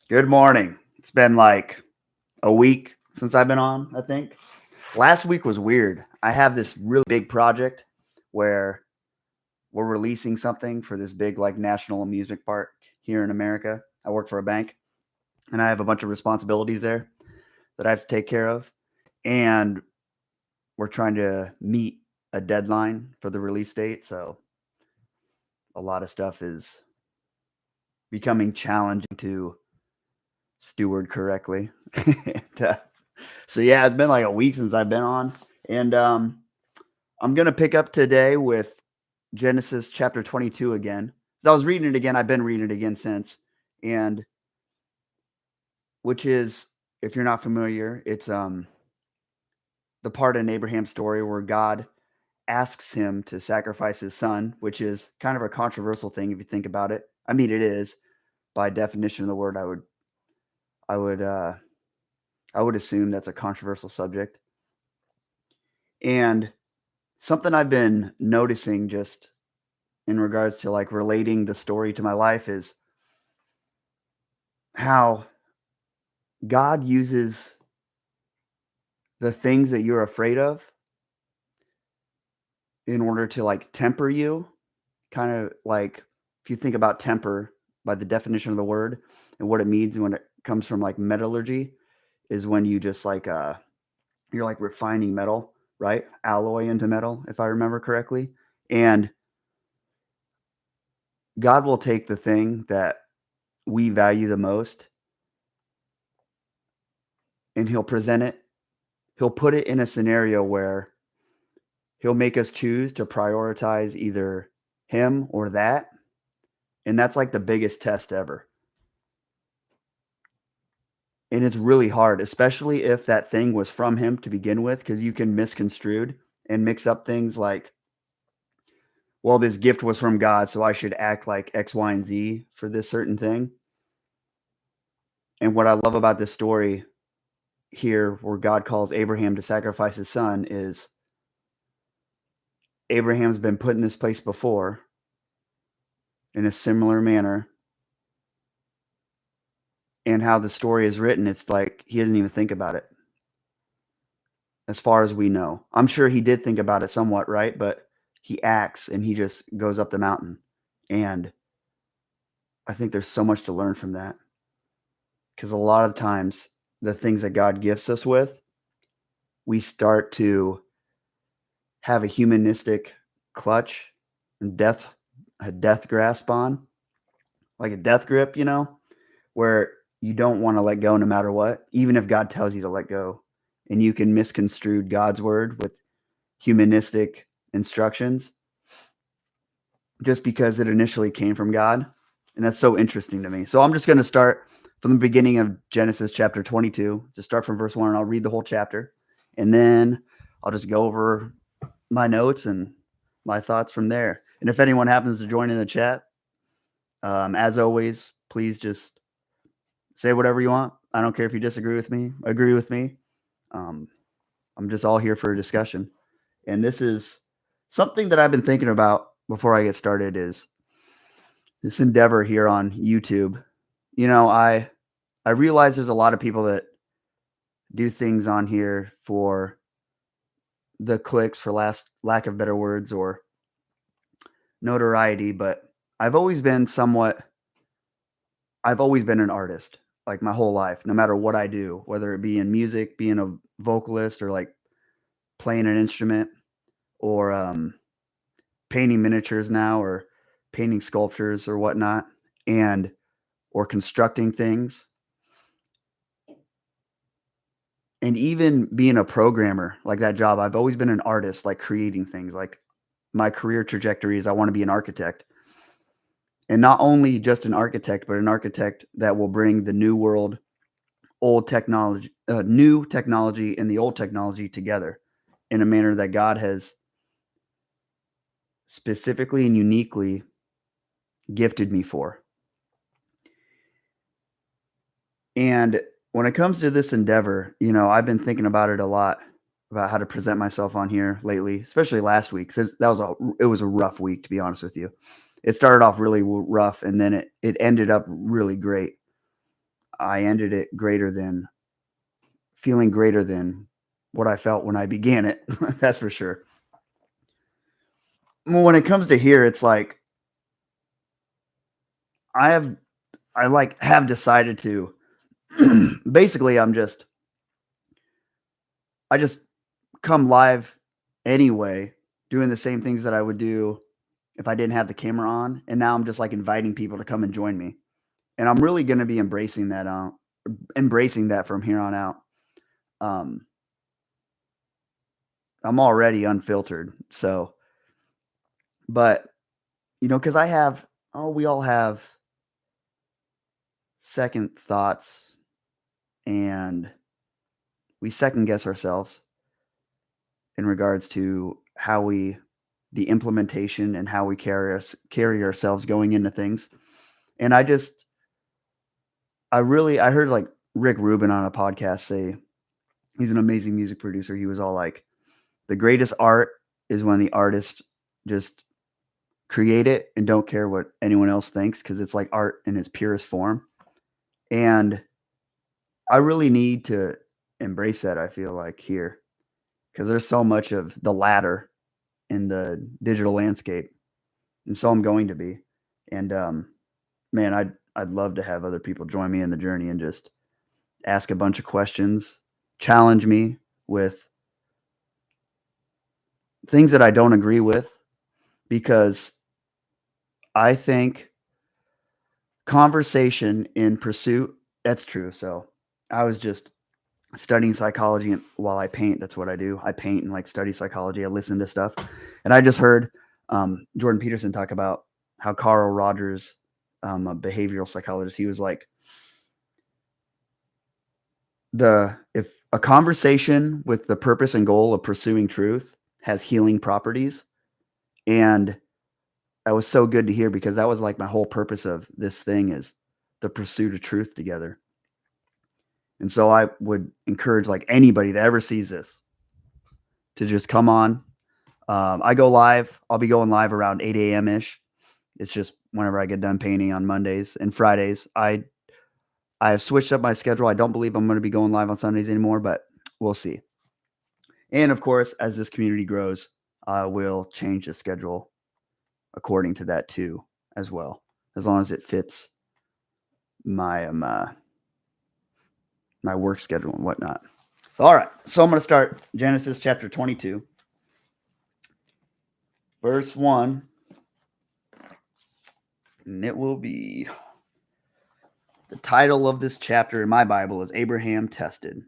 Good morning. It's been like a week since I've been on, I think. Last week was weird. I have this really big project where we're releasing something for this big like national amusement park here in America. I work for a bank and I have a bunch of responsibilities there that I have to take care of. And we're trying to meet a deadline for the release date, so a lot of stuff is becoming challenging to steward correctly. and, so yeah, it's been like a week since I've been on, and I'm gonna pick up today with Genesis chapter 22 again. I was reading it again. I've been reading it again since, and which is, if you're not familiar, it's the part in Abraham's story where God asks him to sacrifice his son, which is kind of a controversial thing if you think about it. I mean, it is by definition of the word. I would, uh, I would assume that's a controversial subject, and something I've been noticing just in regards to like relating the story to my life is how God uses the things that you're afraid of in order to like temper you. Kind of like if you think about temper by the definition of the word and what it means when it comes from like metallurgy is when you just like you're like refining metal, right? Alloy into metal, if I remember correctly. And God will take the thing that we value the most and he'll present it. He'll put it in a scenario where he'll make us choose to prioritize either him or that. And that's like the biggest test ever. And it's really hard, especially if that thing was from him to begin with, because you can misconstrued and mix up things like, well, this gift was from God, so I should act like X, Y, and Z for this certain thing. And what I love about this story here, where God calls Abraham to sacrifice his son, is Abraham's been put in this place before in a similar manner. And how the story is written, it's like he doesn't even think about it, as far as we know. I'm sure he did think about it somewhat, right? But he acts and he just goes up the mountain. And I think there's so much to learn from that. Because a lot of times, the things that God gifts us with, we start to have a humanistic clutch and a death grasp on, like a death grip, where you don't want to let go no matter what, even if God tells you to let go. And you can misconstrue God's word with humanistic instructions just because it initially came from God. And that's so interesting to me. So I'm just going to start from the beginning of Genesis chapter 22, just start from verse 1, and I'll read the whole chapter. And then I'll just go over my notes and my thoughts from there. And if anyone happens to join in the chat, as always, please just say whatever you want. I don't care if you disagree with me, agree with me. I'm just all here for a discussion. And this is something that I've been thinking about before I get started is this endeavor here on YouTube. I realize there's a lot of people that do things on here for the clicks, for lack of better words, or notoriety, but I've always been an artist, like my whole life, no matter what I do, whether it be in music, being a vocalist, or like playing an instrument, or painting miniatures now, or painting sculptures or whatnot, or constructing things. And even being a programmer, like that job, I've always been an artist, like creating things. Like my career trajectory is I want to be an architect. And not only just an architect, but an architect that will bring the new world, new technology and the old technology together in a manner that God has specifically and uniquely gifted me for. And when it comes to this endeavor, I've been thinking about it a lot, about how to present myself on here lately, especially last week. It was a rough week, to be honest with you. It started off really rough, and then it ended up really great. I ended it feeling greater than what I felt when I began it. That's for sure. Well, when it comes to here, it's like I have have decided to basically I just come live anyway, doing the same things that I would do if I didn't have the camera on. And now I'm just like inviting people to come and join me. And I'm really going to be embracing that from here on out. Um, I'm already unfiltered. So, but because we all have second thoughts and we second guess ourselves in regards to the implementation and how we carry ourselves going into things. And I heard like Rick Rubin on a podcast say, he's an amazing music producer. He was all like, the greatest art is when the artist just create it and don't care what anyone else thinks, because it's like art in its purest form. And I really need to embrace that, I feel like, here, because there's so much of the latter in the digital landscape. And so I'm going to be. And man, I'd love to have other people join me in the journey and just ask a bunch of questions, challenge me with things that I don't agree with, because I think conversation in pursuit, that's true. So I was just studying psychology while I paint. That's what I do. I paint and like study psychology. I listen to stuff. And I just heard Jordan Peterson talk about how Carl Rogers, a behavioral psychologist, he was like, if a conversation with the purpose and goal of pursuing truth has healing properties. And that was so good to hear, because that was like my whole purpose of this thing, is the pursuit of truth together. And so I would encourage like anybody that ever sees this to just come on. I go live. I'll be going live around 8 a.m. ish. It's just whenever I get done painting on Mondays and Fridays. I have switched up my schedule. I don't believe I'm going to be going live on Sundays anymore, but we'll see. And of course, as this community grows, we'll change the schedule according to that too, as well, as long as it fits my my work schedule and whatnot. All right, so I'm going to start Genesis chapter 22, verse 1, and it will be, the title of this chapter in my Bible is Abraham Tested.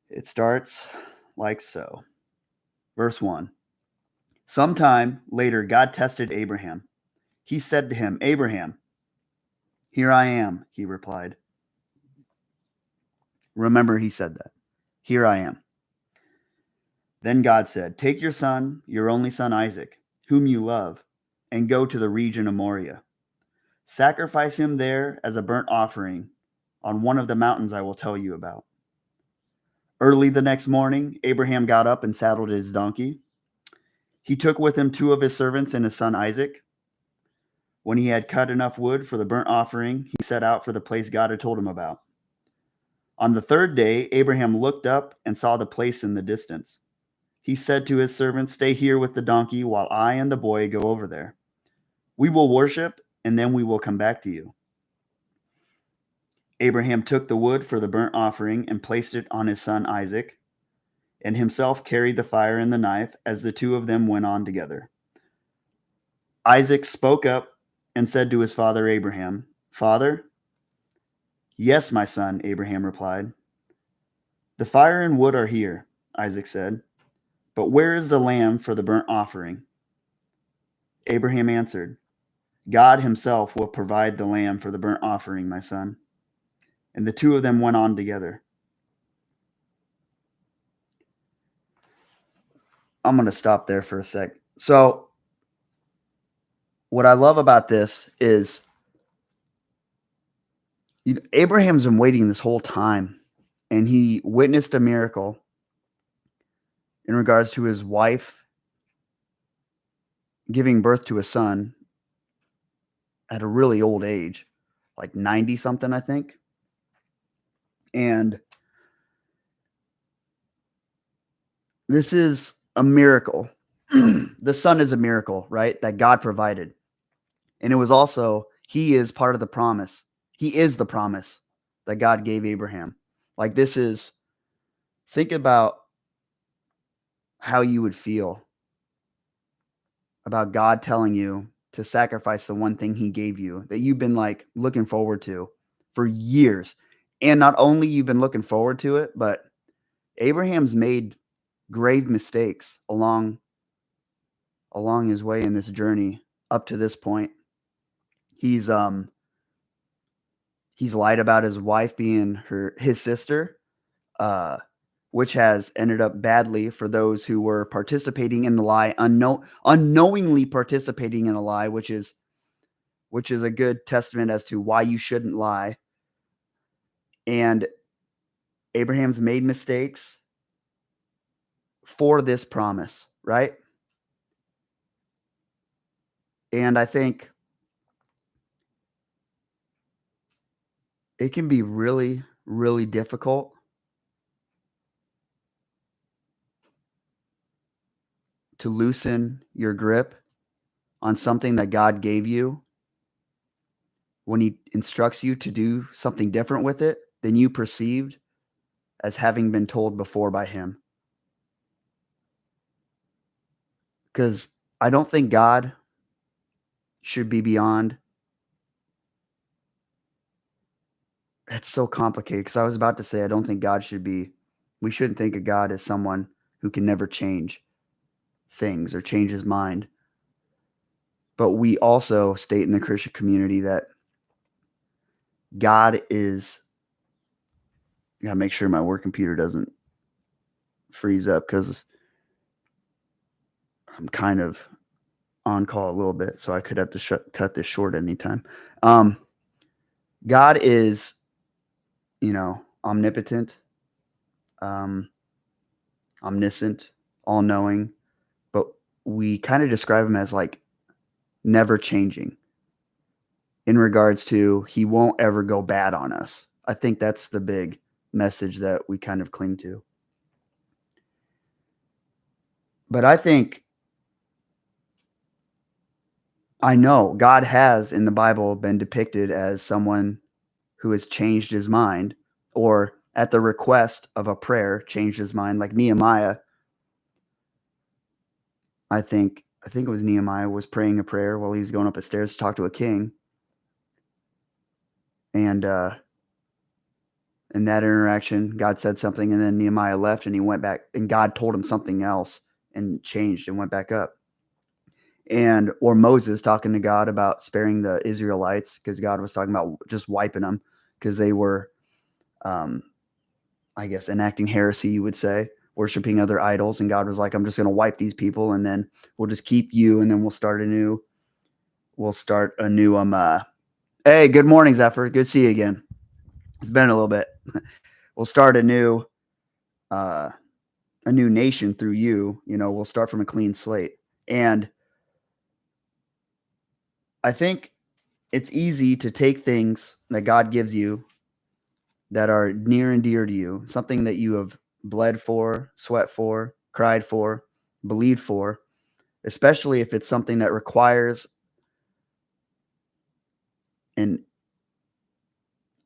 It starts like so. Verse 1. Sometime later, God tested Abraham. He said to him, Abraham. Here I am, he replied. Remember, he said that. Here I am. Then God said, take your son, your only son Isaac, whom you love, and go to the region of Moriah. Sacrifice him there as a burnt offering on one of the mountains I will tell you about. Early the next morning, Abraham got up and saddled his donkey. He took with him 2 of his servants and his son Isaac. When he had cut enough wood for the burnt offering, he set out for the place God had told him about. On the 3rd day, Abraham looked up and saw the place in the distance. He said to his servants, stay here with the donkey while I and the boy go over there. We will worship, and then we will come back to you. Abraham took the wood for the burnt offering and placed it on his son Isaac, and himself carried the fire and the knife as the 2 of them went on together. Isaac spoke up and said to his father Abraham, Father? Yes, my son, Abraham replied. The fire and wood are here, Isaac said, but where is the lamb for the burnt offering? Abraham answered, God himself will provide the lamb for the burnt offering, my son. And the 2 of them went on together. I'm going to stop there for a sec. So what I love about this is Abraham's been waiting this whole time, and he witnessed a miracle in regards to his wife giving birth to a son at a really old age. like 90 something, I think. And this is a miracle. The son is a miracle, right? That God provided. And it was also, he is part of the promise. He is the promise that God gave Abraham. Like, this is, think about how you would feel about God telling you to sacrifice the one thing he gave you that you've been like looking forward to for years. And not only you've been looking forward to it, but Abraham's made grave mistakes along his way in this journey up to this point. He's lied about his wife being his sister, uh, which has ended up badly for those who were participating in the lie, unknowingly participating in a lie, which is a good testament as to why you shouldn't lie. And Abraham's made mistakes for this promise, right? And I think it can be really, really difficult to loosen your grip on something that God gave you when he instructs you to do something different with it than you perceived as having been told before by him. Because I don't think God should be beyond. It's so complicated because I was about to say I don't think God should be. We shouldn't think of God as someone who can never change things or change his mind. But we also state in the Christian community that God is. I gotta make sure my work computer doesn't freeze up because I'm kind of on call a little bit, so I could have to cut this short anytime. God is, omnipotent, omniscient, all-knowing, but we kind of describe him as like never changing in regards to he won't ever go bad on us. I think that's the big message that we kind of cling to. But I know God has in the Bible been depicted as someone who has changed his mind, or at the request of a prayer changed his mind, like Nehemiah. I think it was Nehemiah was praying a prayer while he was going up the stairs to talk to a king. And in that interaction, God said something, and then Nehemiah left, and he went back, and God told him something else and changed and went back up. Or Moses talking to God about sparing the Israelites because God was talking about just wiping them because they were, I guess, enacting heresy, you would say, worshiping other idols. And God was like, I'm just going to wipe these people, and then we'll just keep you, and then we'll start a new, hey, good morning, Zephyr. Good to see you again. It's been a little bit. We'll start a new nation through you. We'll start from a clean slate. And I think it's easy to take things that God gives you that are near and dear to you, something that you have bled for, sweat for, cried for, believed for, especially if it's something that requires an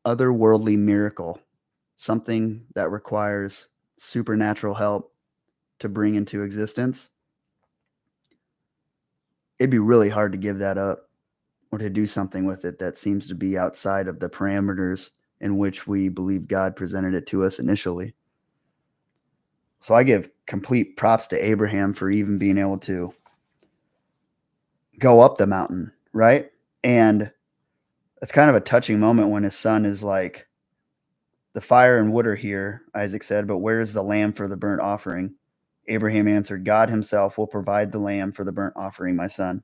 otherworldly miracle, something that requires supernatural help to bring into existence. It'd be really hard to give that up or to do something with it that seems to be outside of the parameters in which we believe God presented it to us initially. So I give complete props to Abraham for even being able to go up the mountain, right? And it's kind of a touching moment when his son is like, the fire and wood are here, Isaac said, but where is the lamb for the burnt offering? Abraham answered, God himself will provide the lamb for the burnt offering, my son.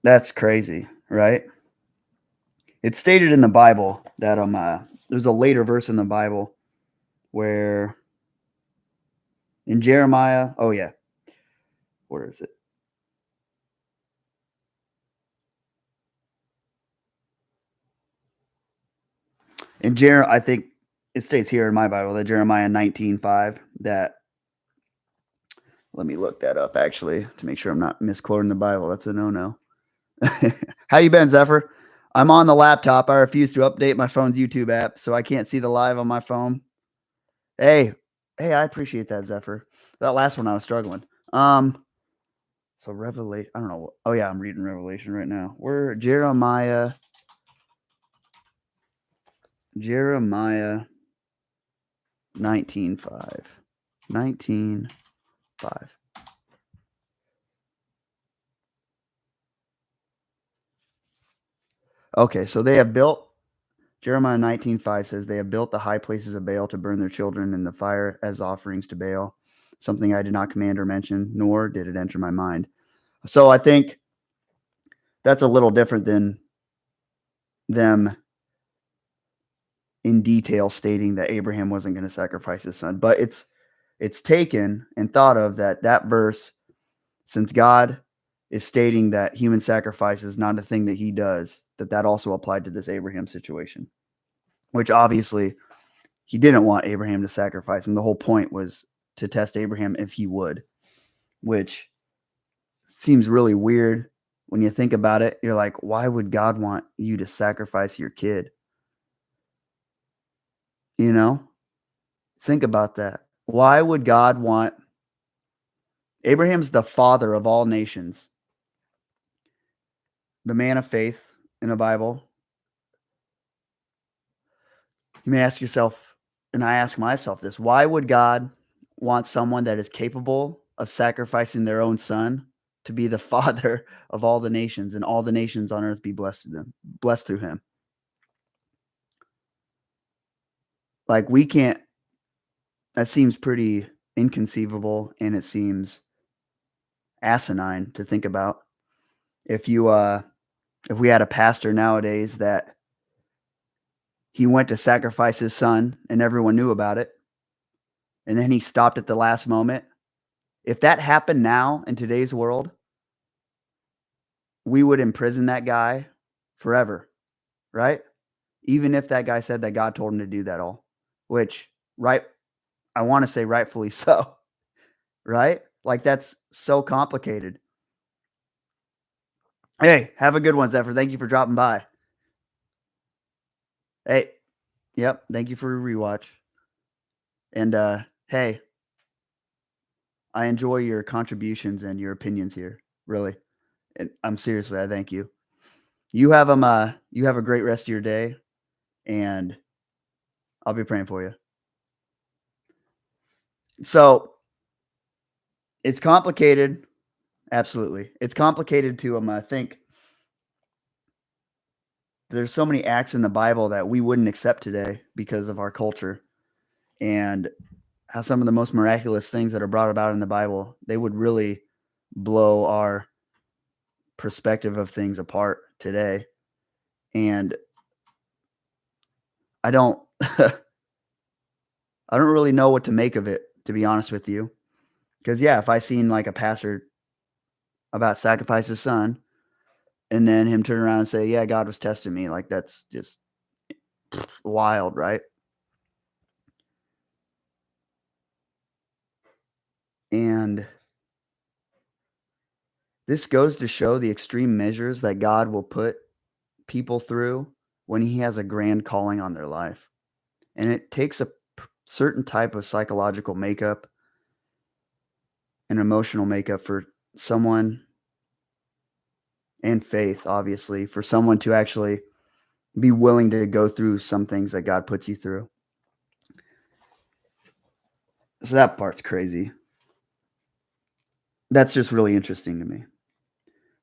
That's crazy, right? It's stated in the Bible that there's a later verse in the Bible where in Jeremiah, where is it? And I think it states here in my Bible that Jeremiah 19:5 that let me look that up actually to make sure I'm not misquoting the Bible. That's a no-no. How you been, Zephyr? I'm on the laptop. I refuse to update my phone's YouTube app, so I can't see the live on my phone. Hey, I appreciate that, Zephyr. That last one I was struggling. So Revelation, I don't know. Oh yeah, I'm reading Revelation right now. We're Jeremiah 19:5. 19:5. Okay, so they have built Jeremiah 19:5 says they have built the high places of Baal to burn their children in the fire as offerings to Baal, something I did not command or mention, nor did it enter my mind. So I think that's a little different than them in detail stating that Abraham wasn't going to sacrifice his son. But it's taken and thought of that verse, since God is stating that human sacrifice is not a thing that he does, that also applied to this Abraham situation, which obviously he didn't want Abraham to sacrifice. And the whole point was to test Abraham if he would, which seems really weird when you think about it. You're like, why would God want you to sacrifice your kid? You know, think about that. Why would God want Abraham's the father of all nations, the man of faith in the Bible? You may ask yourself, and I ask myself this, why would God want someone that is capable of sacrificing their own son to be the father of all the nations, and all the nations on earth be blessed through him? Like, we can't, that seems pretty inconceivable, and it seems asinine to think about. If we had a pastor nowadays that he went to sacrifice his son and everyone knew about it, and then he stopped at the last moment, if that happened now in today's world, we would imprison that guy forever, right? Even if that guy said that God told him to do that all, which, right, I want to say rightfully so, right? Like, that's so complicated. Hey, have a good one, Zephyr. Thank you for dropping by. Hey, yep, thank you for your rewatch. And hey, I enjoy your contributions and your opinions here, really. And I'm seriously, I thank you. You have a great rest of your day, and I'll be praying for you. So it's complicated. Absolutely. It's complicated to think there's so many acts in the Bible that we wouldn't accept today because of our culture, and how some of the most miraculous things that are brought about in the Bible, they would really blow our perspective of things apart today. And I don't I don't really know what to make of it, to be honest with you. Because yeah, if I seen like a pastor about sacrifice his son, and then him turn around and say, yeah, God was testing me, like, that's just wild, right? And this goes to show the extreme measures that God will put people through when he has a grand calling on their life. And it takes a certain type of psychological makeup and emotional makeup for someone, and faith, obviously, for someone to actually be willing to go through some things that God puts you through. So that part's crazy. That's just really interesting to me.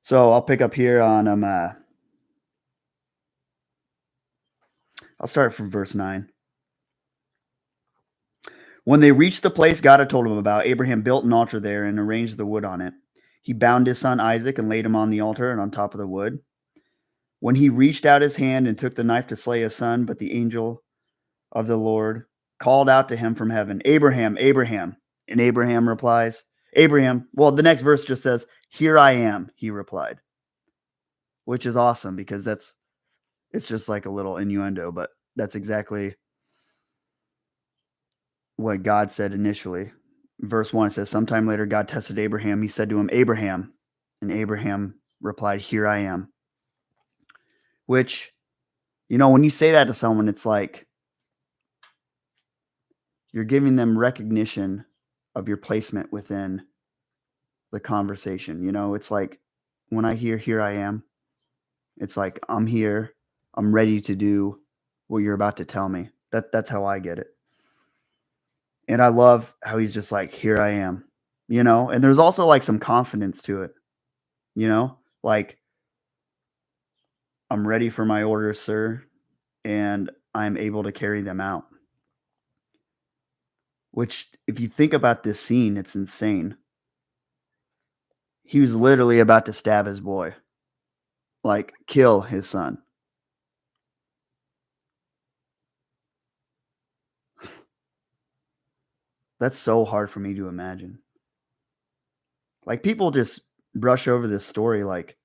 So I'll pick up here on I'll start from verse 9. When they reached the place God had told him about, Abraham built an altar there and arranged the wood on it. He bound his son Isaac and laid him on the altar and on top of the wood. When he reached out his hand and took the knife to slay his son, but the angel of the Lord called out to him from heaven, Abraham, Abraham. And Abraham replies, Abraham, well, the next verse just says, here I am, he replied, which is awesome because it's just like a little innuendo, but that's exactly what God said initially. Verse 1 it says, "Sometime later God tested Abraham. He said to him, 'Abraham.' And Abraham replied, 'Here I am.'" Which, when you say that to someone, it's like you're giving them recognition of your placement within the conversation. It's like when I hear "here I am," it's like I'm here, I'm ready to do what you're about to tell me. That's how I get it. And I love how he's just like, "Here I am." And there's also like some confidence to it, like, "I'm ready for my orders, sir, and I'm able to carry them out." Which, if you think about this scene, it's insane. He was literally about to stab his boy, like kill his son. That's so hard for me to imagine. Like, people just brush over this story, like,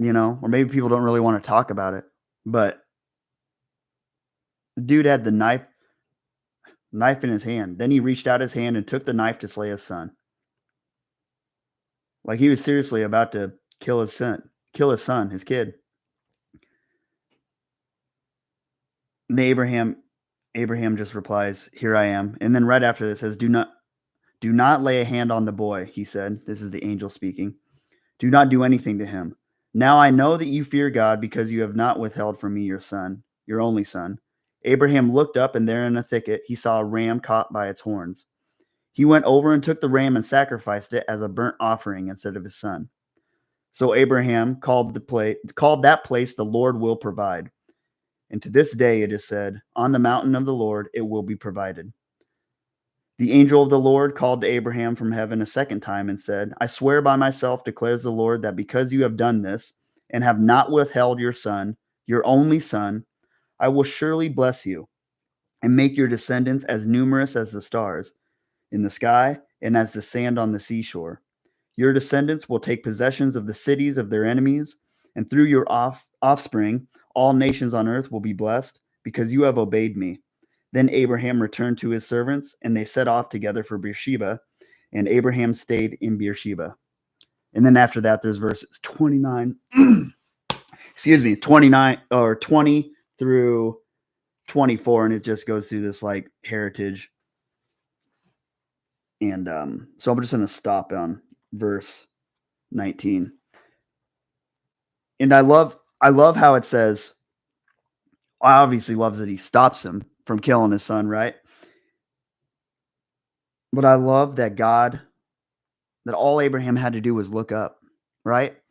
or maybe people don't really want to talk about it. But the dude had the knife in his hand. Then he reached out his hand and took the knife to slay his son. Like, he was seriously about to kill his son, his kid. And Abraham just replies, "Here I am." And then right after this says, Do not lay a hand on the boy," he said. This is the angel speaking. "Do not do anything to him. Now I know that you fear God because you have not withheld from me your son, your only son." Abraham looked up, and there in a thicket he saw a ram caught by its horns. He went over and took the ram and sacrificed it as a burnt offering instead of his son. So Abraham called that place "The Lord will provide." And to this day it is said, "On the mountain of the Lord it will be provided." The angel of the Lord called to Abraham from heaven a second time and said, "I swear by myself, declares the Lord, that because you have done this and have not withheld your son, your only son, I will surely bless you and make your descendants as numerous as the stars in the sky and as the sand on the seashore. Your descendants will take possessions of the cities of their enemies, and through your offspring, all nations on earth will be blessed because you have obeyed me." Then Abraham returned to his servants, and they set off together for Beersheba, and Abraham stayed in Beersheba. And then after that, there's verses 29, 29 or 20 through 24, and it just goes through this like heritage. And so I'm just going to stop on verse 19. And I love how it says, I obviously loves that he stops him from killing his son, right? But I love that that all Abraham had to do was look up, right?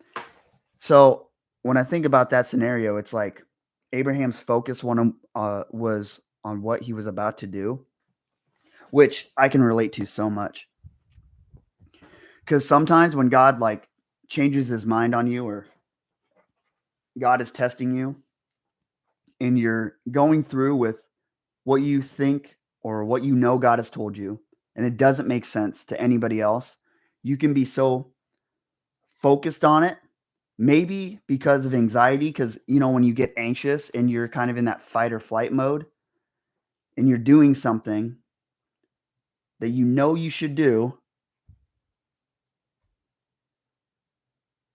So when I think about that scenario, it's like Abraham's focus was on what he was about to do, which I can relate to so much. Because sometimes when God like changes his mind on you, or God is testing you, and you're going through with what you think or what God has told you, and it doesn't make sense to anybody else, you can be so focused on it, maybe because of anxiety, because when you get anxious and you're kind of in that fight or flight mode, and you're doing something that you should do,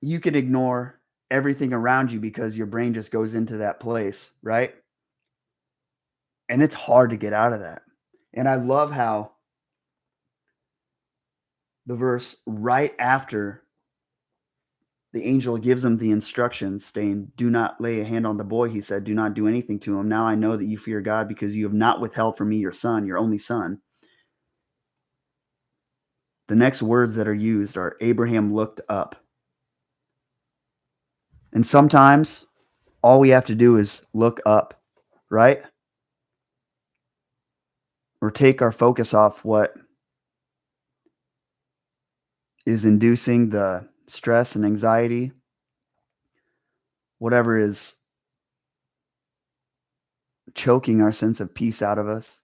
you can ignore everything around you because your brain just goes into that place, right? And it's hard to get out of that. And I love how the verse right after the angel gives him the instructions, saying, "Do not lay a hand on the boy," he said, "Do not do anything to him. Now I know that you fear God because you have not withheld from me your son, your only son." The next words that are used are, "Abraham looked up." And sometimes all we have to do is look up, right? Or take our focus off what is inducing the stress and anxiety, whatever is choking our sense of peace out of us.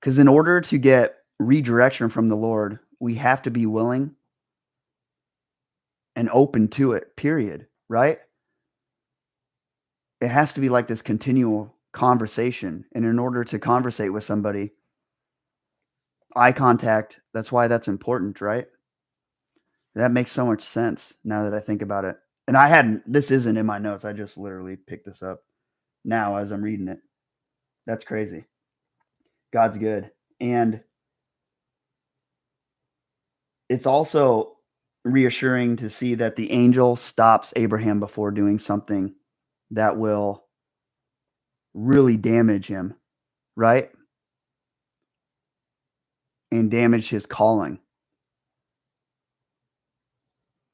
Because in order to get redirection from the Lord, we have to be willing and open to it, period, right? it has to be like this continual conversation. And in order to conversate with somebody, eye contact, that's why that's important, right? That makes so much sense now that I think about it. And I hadn't, this isn't in my notes. I just literally picked this up now as I'm reading it. That's crazy. God's good. And it's also reassuring to see that the angel stops Abraham before doing something that will really damage him, right? And damage his calling.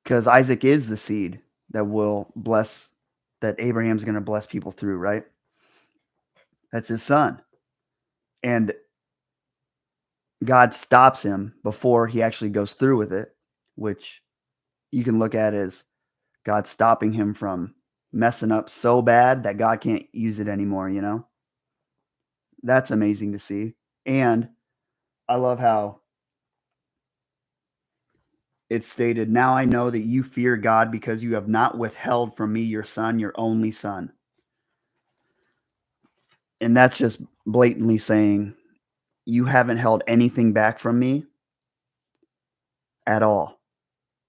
Because Isaac is the seed that will bless, that Abraham's going to bless people through, right? That's his son. And God stops him before he actually goes through with it, which you can look at as God stopping him from messing up so bad that God can't use it anymore, you know? That's amazing to see. And I love how it's stated, now I know that you fear God because you have not withheld from me your son, your only son. And that's just blatantly saying, you haven't held anything back from me at all.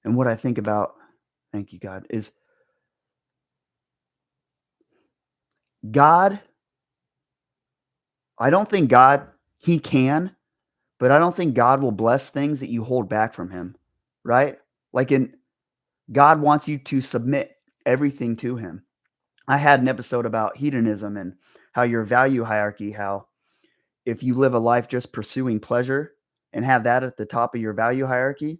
And what I think about, thank you, God, is God, I don't think God, he can, but I don't think God will bless things that you hold back from him, right? Like God wants you to submit everything to him. I had an episode about hedonism and how your value hierarchy, how if you live a life just pursuing pleasure and have that at the top of your value hierarchy,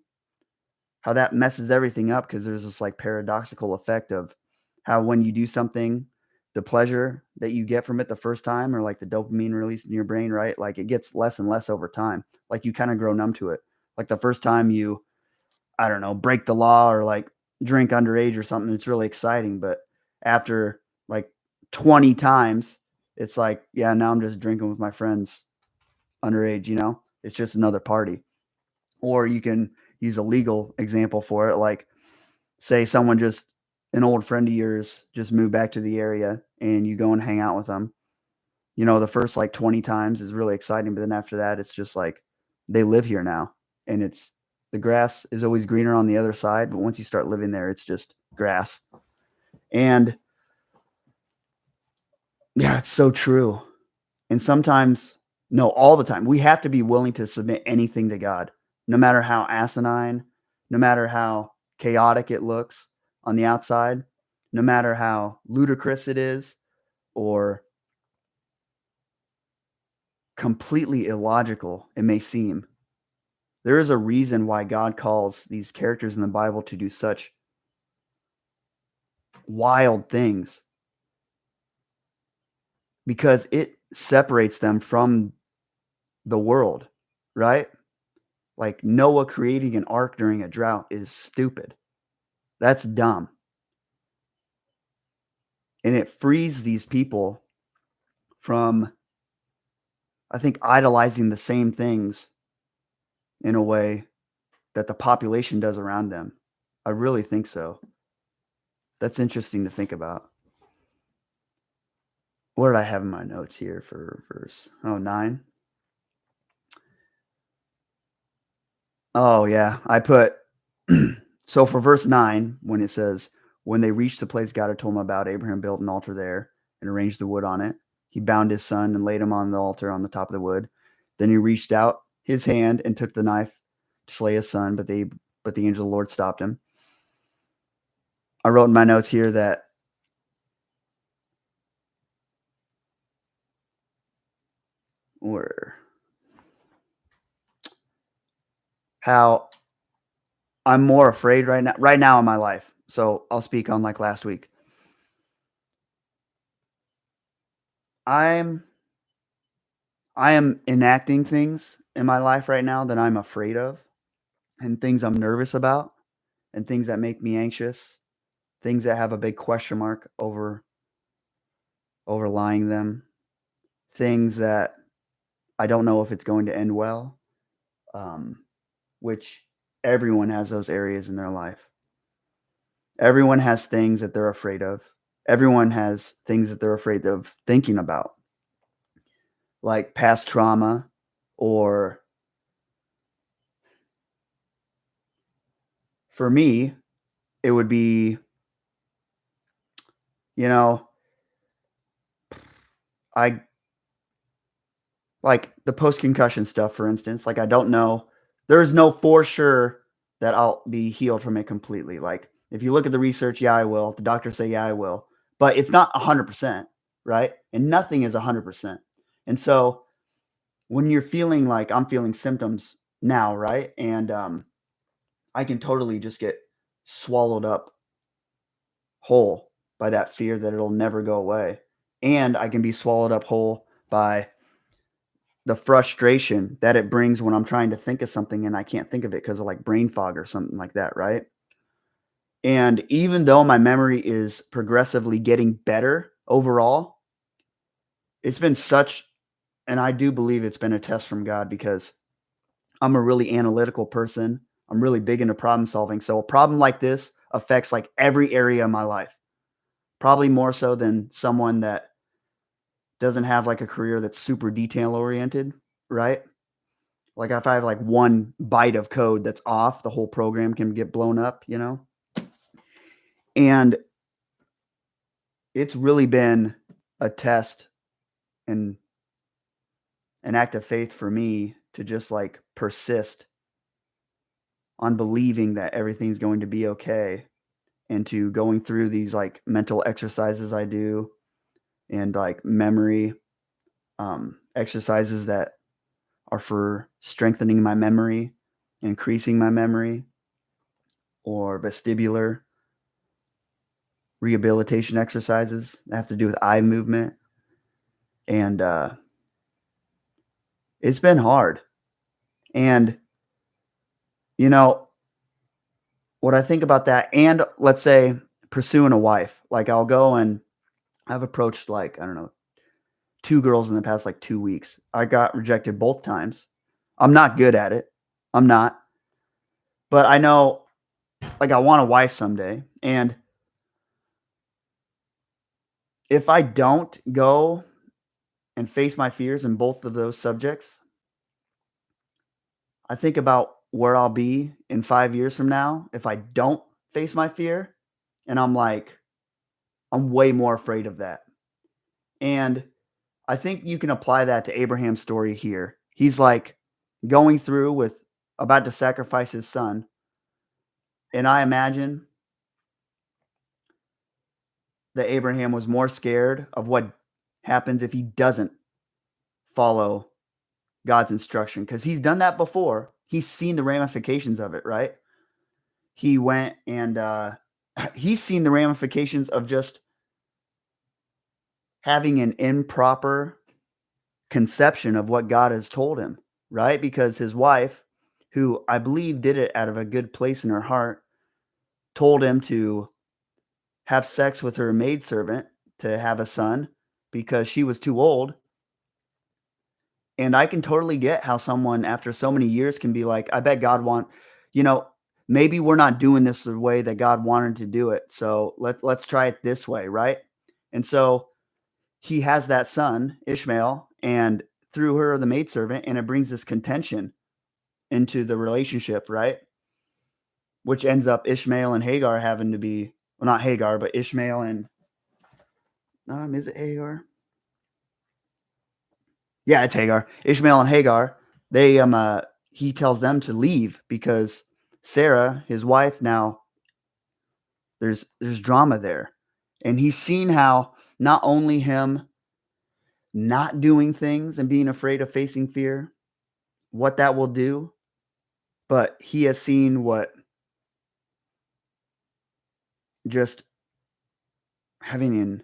how that messes everything up because there's this like paradoxical effect of how when you do something, the pleasure that you get from it the first time or like the dopamine release in your brain, right? Like it gets less and less over time. Like you kind of grow numb to it. Like the first time you, I don't know, break the law or like drink underage or something, it's really exciting. But after like 20 times, it's like, yeah, now I'm just drinking with my friends underage, you know? It's just another party. Or you can use a legal example for it. Like, say someone just, an old friend of yours just moved back to the area and you go and hang out with them. You know, the first like 20 times is really exciting. But then after that, it's just like they live here now. And it's, the grass is always greener on the other side. But once you start living there, it's just grass. And yeah, it's so true. And sometimes, no, all the time, we have to be willing to submit anything to God, no matter how asinine, no matter how chaotic it looks on the outside, no matter how ludicrous it is or completely illogical it may seem. There is a reason why God calls these characters in the Bible to do such wild things because it separates them from the world, right? Like Noah creating an ark during a drought is stupid. That's dumb. And it frees these people from, I think, idolizing the same things in a way that the population does around them. I really think so. That's interesting to think about. What did I have in my notes here for verse? Oh, 9. Oh, yeah. I put, so for verse 9, when it says, when they reached the place God had told them about, Abraham built an altar there and arranged the wood on it. He bound his son and laid him on the altar on the top of the wood. Then he reached out his hand and took the knife to slay his son, but the angel of the Lord stopped him. I wrote in my notes here that how I'm more afraid right now in my life. So I'll speak on like last week. I am enacting things in my life right now that I'm afraid of and things I'm nervous about and things that make me anxious, things that have a big question mark overlying them, things that I don't know if it's going to end well, which everyone has those areas in their life. Everyone has things that they're afraid of. Everyone has things that they're afraid of thinking about, like past trauma, or for me, it would be, you know, I like the post concussion stuff, for instance. Like, I don't know. There is no for sure that I'll be healed from it completely. Like, if you look at the research, yeah, I will. The doctors say, yeah, I will. But it's not 100%, right? And nothing is 100%. And so when you're feeling like I'm feeling symptoms now, right? And I can totally just get swallowed up whole by that fear that it'll never go away. And I can be swallowed up whole by the frustration that it brings when I'm trying to think of something and I can't think of it because of like brain fog or something like that, right? And even though my memory is progressively getting better overall, it's been such, and I do believe it's been a test from God because I'm a really analytical person. I'm really big into problem solving. So a problem like this affects like every area of my life, probably more so than someone that doesn't have like a career that's super detail oriented, right? Like if I have like one byte of code that's off, the whole program can get blown up, you know? And it's really been a test and an act of faith for me to just like persist on believing that everything's going to be okay, and to going through these like mental exercises I do, and like memory exercises that are for strengthening my memory, increasing my memory, or vestibular rehabilitation exercises that have to do with eye movement. And it's been hard. And, you know, what I think about that, and let's say pursuing a wife, like I'll go and I've approached like, I don't know, 2 girls in the past like 2 weeks. I got rejected both times. I'm not good at it. I'm not. But I know like I want a wife someday. And if I don't go and face my fears in both of those subjects, I think about where I'll be in 5 years from now if I don't face my fear, and I'm like, I'm way more afraid of that. And I think you can apply that to Abraham's story here. He's like going through with about to sacrifice his son, and I imagine that Abraham was more scared of what happens if he doesn't follow God's instruction, because he's done that before. He's seen the ramifications of it, right? He went and he's seen the ramifications of just having an improper conception of what God has told him, right? Because his wife, who I believe did it out of a good place in her heart, told him to have sex with her maidservant to have a son because she was too old. And I can totally get how someone after so many years can be like, I bet God you know, maybe we're not doing this the way that God wanted to do it. So let's try it this way, right? And so he has that son, Ishmael, and through her, the maidservant, and it brings this contention into the relationship, right? Which ends up Ishmael and Hagar having to be, well, not Hagar, but Ishmael and, is it Hagar? Yeah, it's Hagar. Ishmael and Hagar, they he tells them to leave because Sarah, his wife, now there's drama there. And he's seen how not only him not doing things and being afraid of facing fear, what that will do, but he has seen what just having an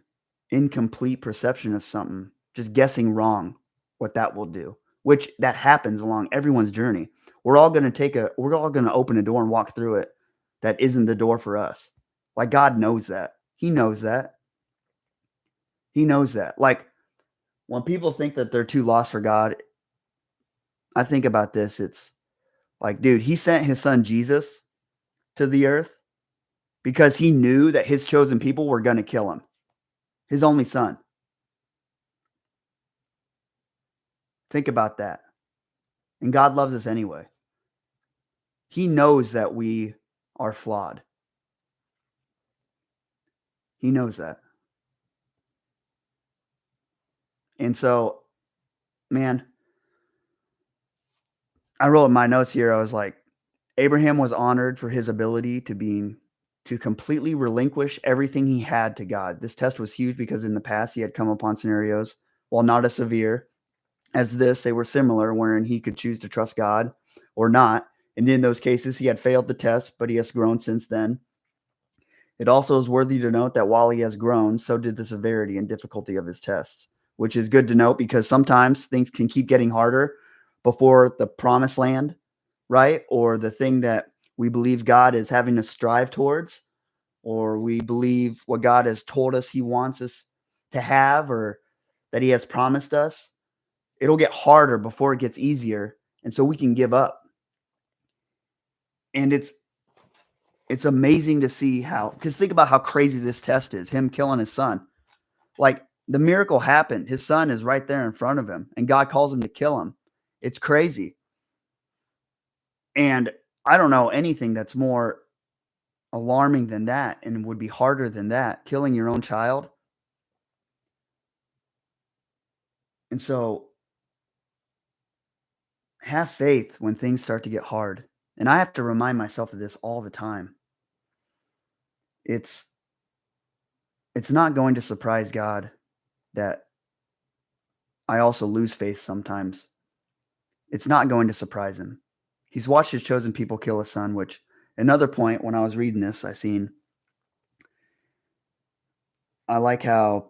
incomplete perception of something, just guessing wrong, what that will do, which that happens along everyone's journey. We're all going to open a door and walk through it that isn't the door for us. Like God knows that. He knows that. He knows that. Like when people think that they're too lost for God, I think about this. It's like, dude, he sent his son Jesus to the earth because he knew that his chosen people were going to kill him. his only son. Think about that. And God loves us anyway. He knows that we are flawed. He knows that. And so, man, I wrote in my notes here, I was like, Abraham was honored for his ability to completely relinquish everything he had to God. This test was huge because in the past he had come upon scenarios, while not as severe as this, they were similar, wherein he could choose to trust God or not. And in those cases, he had failed the test, but he has grown since then. It also is worthy to note that while he has grown, so did the severity and difficulty of his tests, which is good to note because sometimes things can keep getting harder before the promised land, right? Or the thing that we believe God is having us strive towards, or we believe what God has told us he wants us to have or that he has promised us. It'll get harder before it gets easier, and so we can give up. And it's amazing to see how, because think about how crazy this test is, him killing his son. Like, the miracle happened. His son is right there in front of him, and God calls him to kill him. It's crazy. And I don't know anything that's more alarming than that and would be harder than that, killing your own child. And so have faith when things start to get hard. And I have to remind myself of this all the time. It's not going to surprise God that I also lose faith sometimes. It's not going to surprise him. He's watched his chosen people kill his son, which another point when I was reading this, I like how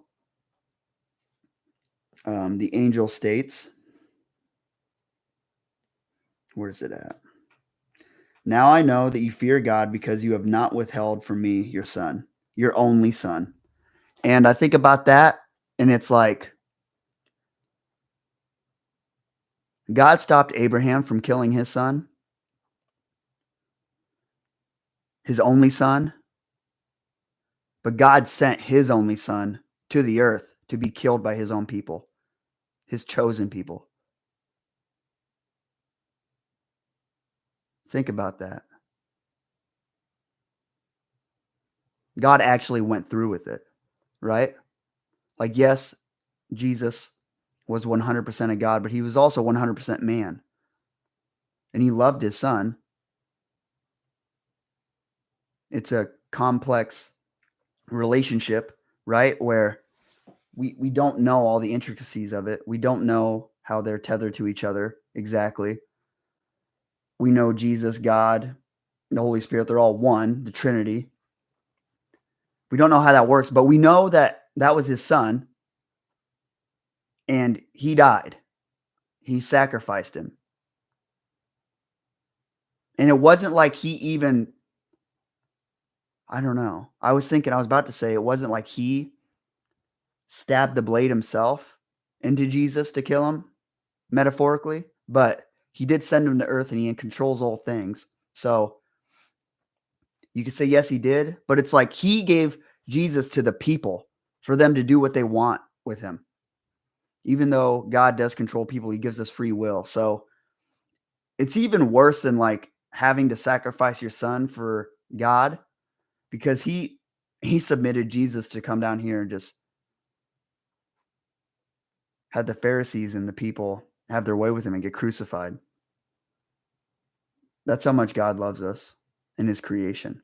the angel states, where is it at? Now I know that you fear God because you have not withheld from me your son, your only son. And I think about that, and it's like God stopped Abraham from killing his son, his only son, but God sent his only son to the earth to be killed by his own people, his chosen people. Think about that. God actually went through with it, right? Like, yes, Jesus was 100% of God, but he was also 100% man. And he loved his son. It's a complex relationship, right? Where we don't know all the intricacies of it. We don't know how they're tethered to each other exactly. We know Jesus, God, the Holy Spirit, they're all one, the Trinity. We don't know how that works, but we know that that was his son and he died. He sacrificed him. And it wasn't like he even, I don't know. I was about to say, it wasn't like he stabbed the blade himself into Jesus to kill him, metaphorically, but he did send him to earth and he controls all things. So you could say, yes, he did, but it's like he gave Jesus to the people for them to do what they want with him. Even though God does control people, he gives us free will. So it's even worse than like having to sacrifice your son for God, because he submitted Jesus to come down here and just had the Pharisees and the people have their way with him and get crucified. That's how much God loves us in his creation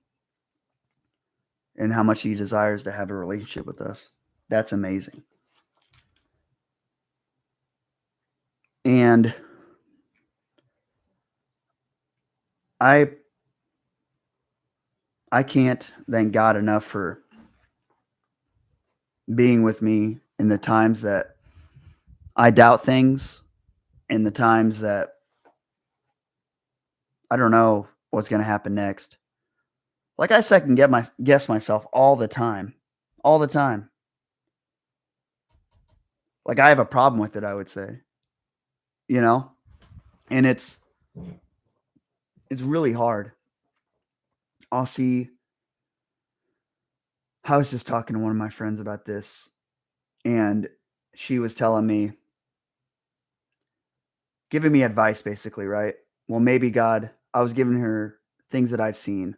and how much he desires to have a relationship with us. That's amazing. And I can't thank God enough for being with me in the times that I doubt things, in the times that I don't know what's going to happen next. Like, I guess myself all the time. All the time. Like, I have a problem with it, I would say. You know? And it's really hard. I was just talking to one of my friends about this. and she was telling me, giving me advice basically, right? Well, maybe God, I was giving her things that I've seen.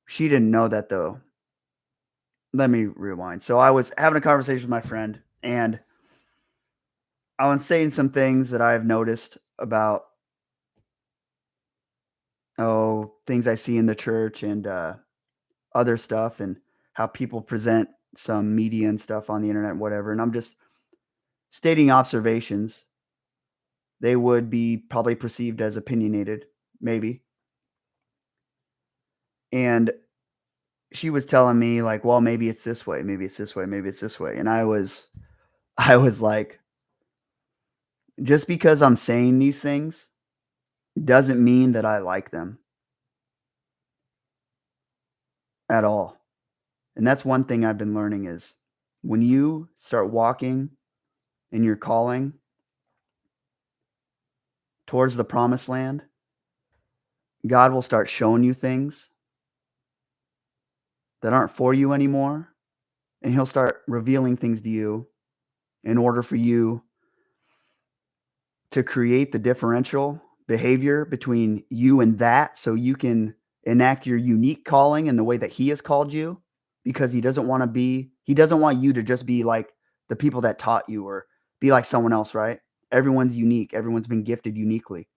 She didn't know that though. Let me rewind. So I was having a conversation with my friend, and I was saying some things that I've noticed about, things I see in the church and other stuff, and how people present some media and stuff on the internet and whatever. And I'm just stating observations. They would be probably perceived as opinionated, maybe. And she was telling me like, well, maybe it's this way, maybe it's this way, maybe it's this way. And I was like, just because I'm saying these things doesn't mean that I like them at all. And that's one thing I've been learning is when you start walking in your calling towards the promised land, God will start showing you things that aren't for you anymore, and he'll start revealing things to you in order for you to create the differential behavior between you and that, so you can enact your unique calling in the way that he has called you, because he doesn't want you to just be like the people that taught you or be like someone else, right? Everyone's unique. Everyone's been gifted uniquely.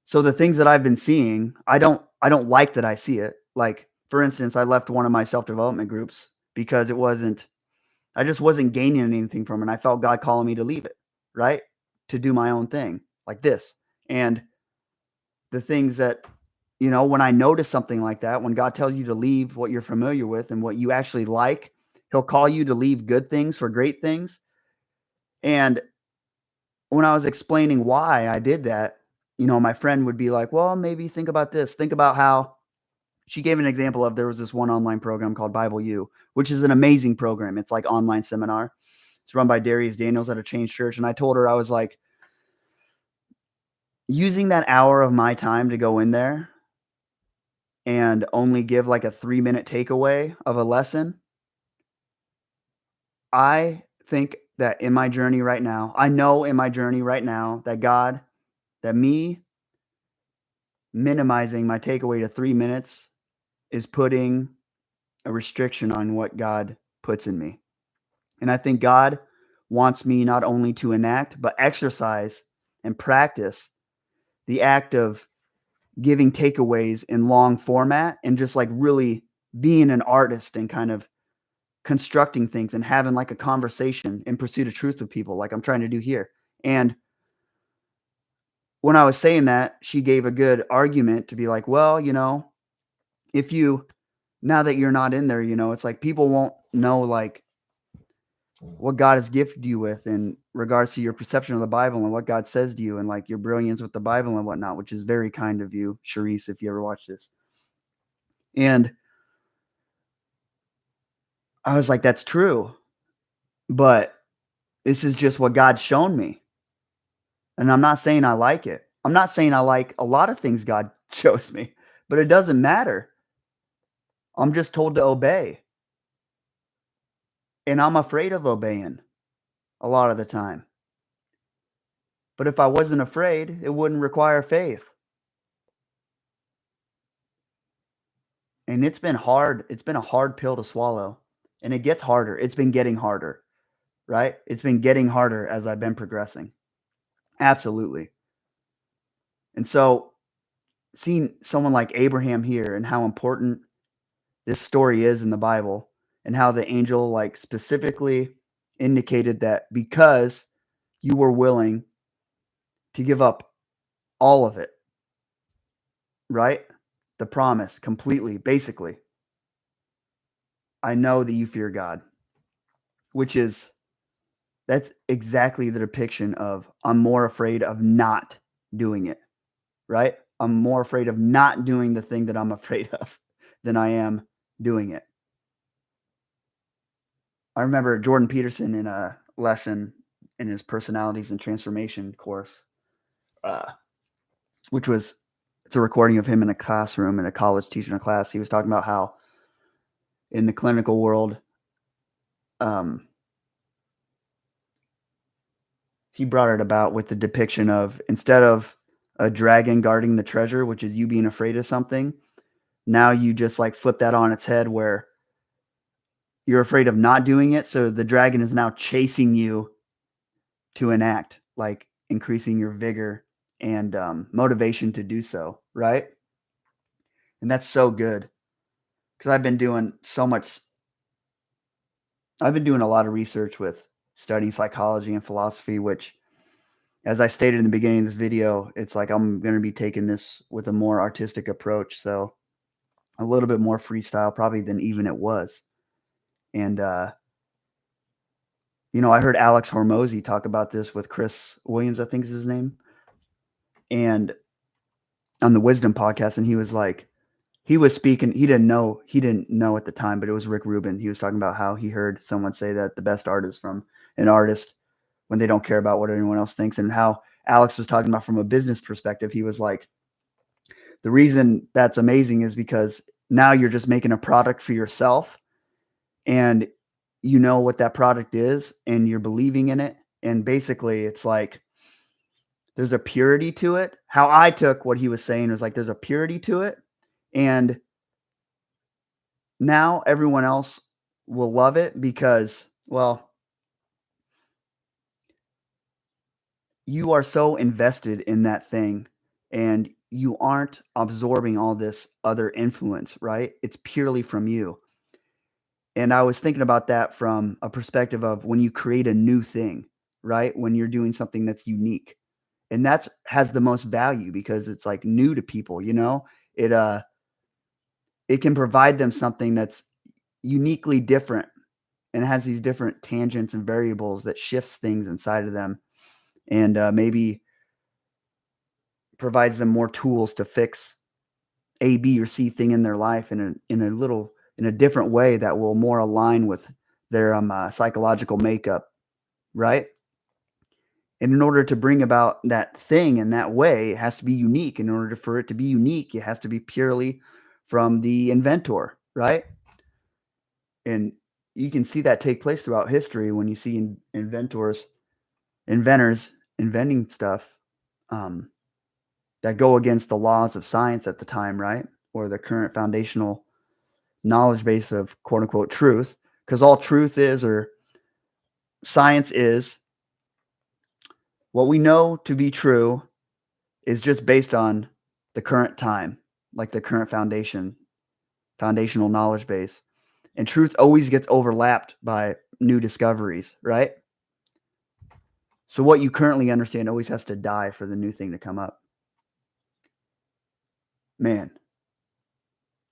So the things that I've been seeing, I don't like that I see it. Like, for instance, I left one of my self-development groups because I just wasn't gaining anything from it. And I felt God calling me to leave it, right? To do my own thing like this. And the things that, when I notice something like that, when God tells you to leave what you're familiar with and what you actually like, he'll call you to leave good things for great things. And when I was explaining why I did that, my friend would be like, well, maybe think about this. Think about how she gave an example of, there was this one online program called Bible U, which is an amazing program. It's like online seminar. It's run by Darius Daniels at a Change Church. And I told her, I was like, using that hour of my time to go in there and only give like a 3-minute takeaway of a lesson, I think that in my journey right now, I know in my journey right now that me minimizing my takeaway to 3 minutes is putting a restriction on what God puts in me. And I think God wants me not only to enact, but exercise and practice the act of giving takeaways in long format, and just like really being an artist and kind of constructing things and having like a conversation in pursuit of truth with people, like I'm trying to do here. And when I was saying that, she gave a good argument to be like, well, if you, now that you're not in there, it's like people won't know like what God has gifted you with in regards to your perception of the Bible and what God says to you, and like your brilliance with the Bible and whatnot, which is very kind of you, Charisse, if you ever watch this. And I was like, that's true, but this is just what God's shown me. And I'm not saying I like it. I'm not saying I like a lot of things God shows me, but it doesn't matter. I'm just told to obey. And I'm afraid of obeying a lot of the time. But if I wasn't afraid, it wouldn't require faith. And it's been hard. It's been a hard pill to swallow. And it gets harder. It's been getting harder, right? It's been getting harder as I've been progressing. Absolutely. And so seeing someone like Abraham here and how important this story is in the Bible, and how the angel like specifically indicated that because you were willing to give up all of it, right? The promise completely, basically. I know that you fear God, which is, that's exactly the depiction of, I'm more afraid of not doing it, right? I'm more afraid of not doing the thing that I'm afraid of than I am doing it. I remember Jordan Peterson in a lesson in his personalities and transformation course, uh, which was, it's a recording of him in a classroom in a college teaching a class. He was talking about how in the clinical world, he brought it about with the depiction of, instead of a dragon guarding the treasure, which is you being afraid of something, now you just like flip that on its head where you're afraid of not doing it. So the dragon is now chasing you to enact, like increasing your vigor and motivation to do so. Right. And that's so good because I've been doing a lot of research with studying psychology and philosophy, which, as I stated in the beginning of this video, it's like I'm going to be taking this with a more artistic approach. So a little bit more freestyle probably than even it was. And, I heard Alex Hormozy talk about this with Chris Williams, I think is his name, and on the Wisdom podcast. And he was like, he was speaking, he didn't know at the time, but it was Rick Rubin. He was talking about how he heard someone say that the best art is from an artist when they don't care about what anyone else thinks, and how Alex was talking about from a business perspective. He was like, the reason that's amazing is because now you're just making a product for yourself, and you know what that product is, and you're believing in it. And basically it's like there's a purity to it. How I took what he was saying was like there's a purity to it, and now everyone else will love it because, well, you are so invested in that thing, and you aren't absorbing all this other influence, right? It's purely from you. And I was thinking about that from a perspective of when you create a new thing, right? When you're doing something that's unique. And that's has the most value because it's like new to people, it can provide them something that's uniquely different and has these different tangents and variables that shifts things inside of them, and maybe provides them more tools to fix A, B, or C thing in their life in a different way that will more align with their psychological makeup, right? And in order to bring about that thing in that way, it has to be unique. In order for it to be unique, it has to be purely from the inventor, right? And you can see that take place throughout history when you see inventors inventing stuff that go against the laws of science at the time, right? Or the current foundational knowledge base of quote unquote truth. Because all truth is, or science is, what we know to be true is just based on the current time, like the current foundational knowledge base. And truth always gets overlapped by new discoveries, right? So what you currently understand always has to die for the new thing to come up. Man.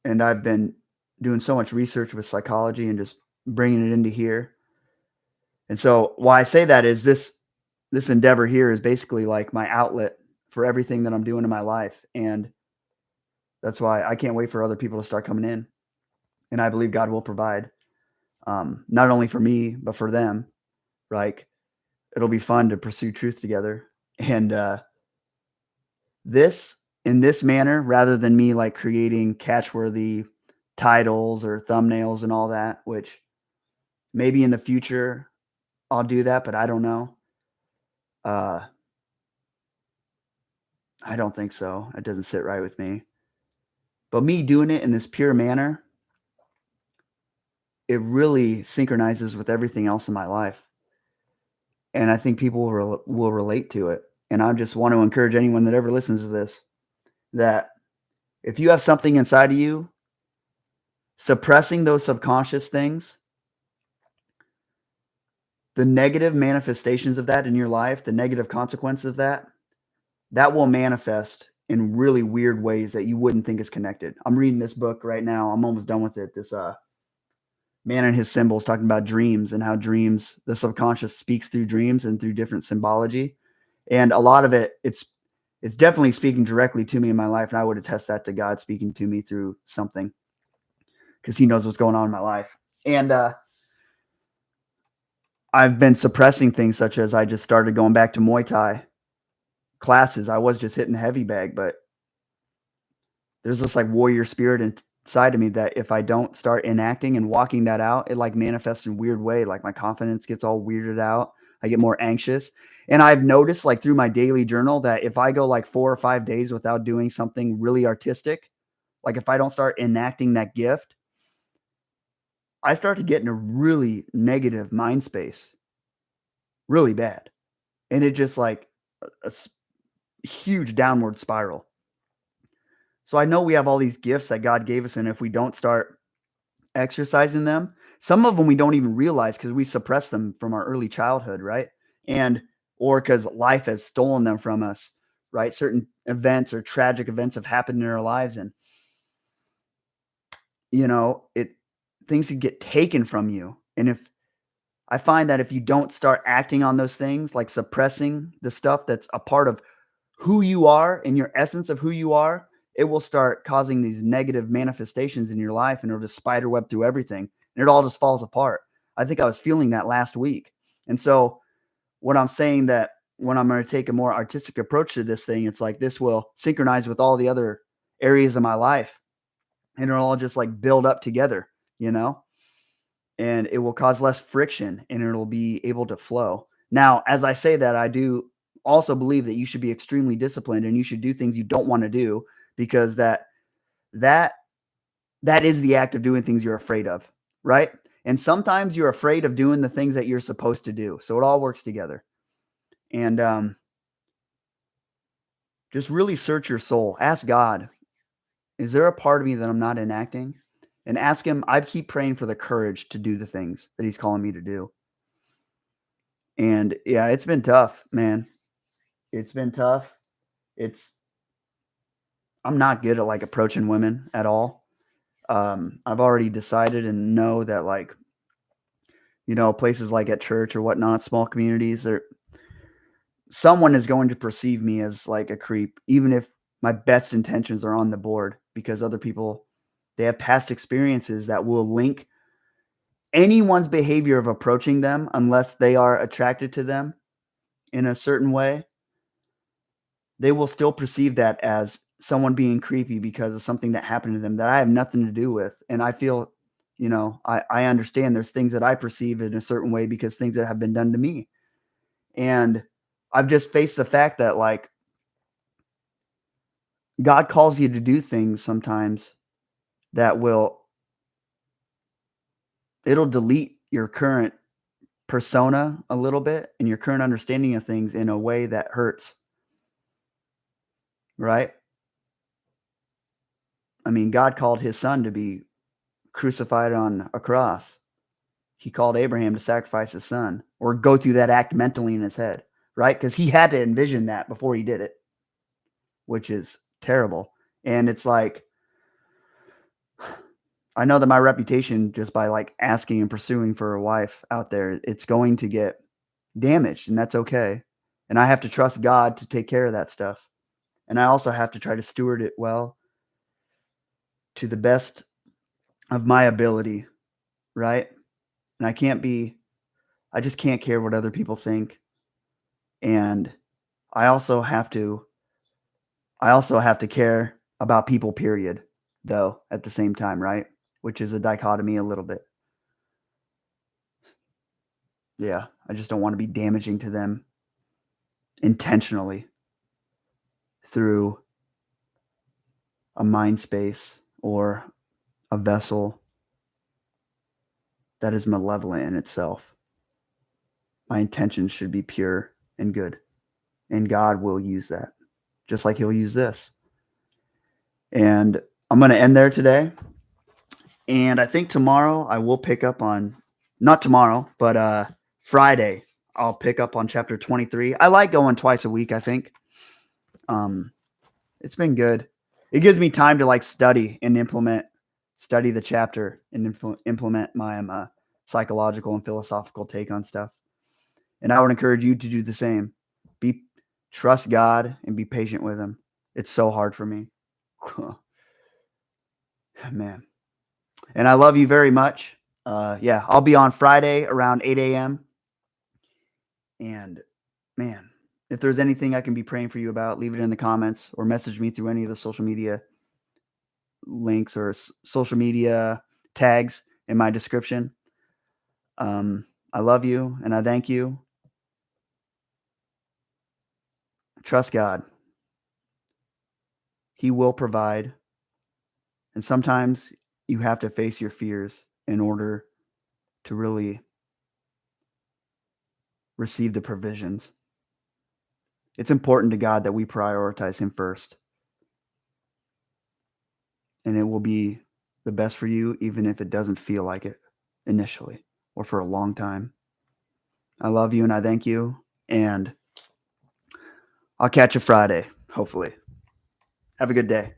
And I've been doing so much research with psychology and just bringing it into here. And so why I say that is this endeavor here is basically like my outlet for everything that I'm doing in my life. And that's why I can't wait for other people to start coming in. And I believe God will provide, not only for me, but for them. Like, it'll be fun to pursue truth together. And this, in this manner, rather than me like creating catchworthy titles or thumbnails and all that, which maybe in the future I'll do that, but I don't know. I don't think so. It doesn't sit right with me. But me doing it in this pure manner, it really synchronizes with everything else in my life. And I think people will relate to it. And I just want to encourage anyone that ever listens to this, that if you have something inside of you, suppressing those subconscious things, the negative manifestations of that in your life, the negative consequences of that will manifest in really weird ways that you wouldn't think is connected. I'm reading this book right now. I'm almost done with it. This Man and His Symbols, talking about dreams and how dreams, the subconscious speaks through dreams and through different symbology. And a lot of it, it's definitely speaking directly to me in my life. And I would attest that to God speaking to me through something, because he knows what's going on in my life. And I've been suppressing things, such as I just started going back to Muay Thai classes. I was just hitting the heavy bag, but there's this like warrior spirit side of me that if I don't start enacting and walking that out, it like manifests in a weird way. Like my confidence gets all weirded out. I get more anxious. And I've noticed like through my daily journal that if I go like 4 or 5 days without doing something really artistic, like if I don't start enacting that gift, I start to get in a really negative mind space, really bad. And it just like a huge downward spiral. So I know we have all these gifts that God gave us. And if we don't start exercising them, some of them we don't even realize because we suppress them from our early childhood, right? And or because life has stolen them from us, right? Certain events or tragic events have happened in our lives, and it things can get taken from you. And if I find that if you don't start acting on those things, like suppressing the stuff that's a part of who you are and your essence of who you are, it will start causing these negative manifestations in your life, and it'll just spider web through everything, and it all just falls apart. I think I was feeling that last week. And so what I'm saying that when I'm going to take a more artistic approach to this thing, it's like this will synchronize with all the other areas of my life, and it'll all just like build up together, you know? And it will cause less friction, and it'll be able to flow. Now, as I say that, I do also believe that you should be extremely disciplined and you should do things you don't want to do, because that that is the act of doing things you're afraid of, right? And sometimes you're afraid of doing the things that you're supposed to do. So it all works together. And just really search your soul. Ask God, is there a part of me that I'm not enacting? And ask him. I keep praying for the courage to do the things that he's calling me to do. And yeah, it's been tough, man. It's been tough. It's I'm not good at like approaching women at all. I've already decided and know that like, places like at church or whatnot, small communities, there someone is going to perceive me as like a creep, even if my best intentions are on the board, because other people, they have past experiences that will link anyone's behavior of approaching them, unless they are attracted to them in a certain way, they will still perceive that as someone being creepy because of something that happened to them that I have nothing to do with. And I feel, I understand there's things that I perceive in a certain way because things that have been done to me. And I've just faced the fact that like God calls you to do things sometimes that it'll delete your current persona a little bit and your current understanding of things in a way that hurts, right? I mean, God called his son to be crucified on a cross. He called Abraham to sacrifice his son or go through that act mentally in his head, right? Because he had to envision that before he did it, which is terrible. And it's like, I know that my reputation, just by like asking and pursuing for a wife out there, it's going to get damaged, and that's okay. And I have to trust God to take care of that stuff. And I also have to try to steward it well to the best of my ability, right? And I just can't care what other people think. And I also have to care about people, period, though, at the same time, right? Which is a dichotomy a little bit. Yeah, I just don't want to be damaging to them intentionally through a mind space or a vessel that is malevolent in itself. My intentions should be pure and good, and God will use that, just like he'll use this. And I'm going to end there today. And I think tomorrow I will pick up on, not tomorrow, but Friday, I'll pick up on chapter 23. I like going twice a week, I think. It's been good. It gives me time to like study the chapter and implement my psychological and philosophical take on stuff. And I would encourage you to do the same. Trust God and be patient with him. It's so hard for me. Man. And I love you very much. Yeah, I'll be on Friday around 8 a.m. And man, if there's anything I can be praying for you about, leave it in the comments or message me through any of the social media links or social media tags in my description. I love you and I thank you. Trust God. He will provide. And sometimes you have to face your fears in order to really receive the provisions. It's important to God that we prioritize Him first. And it will be the best for you, even if it doesn't feel like it initially or for a long time. I love you and I thank you. And I'll catch you Friday, hopefully. Have a good day.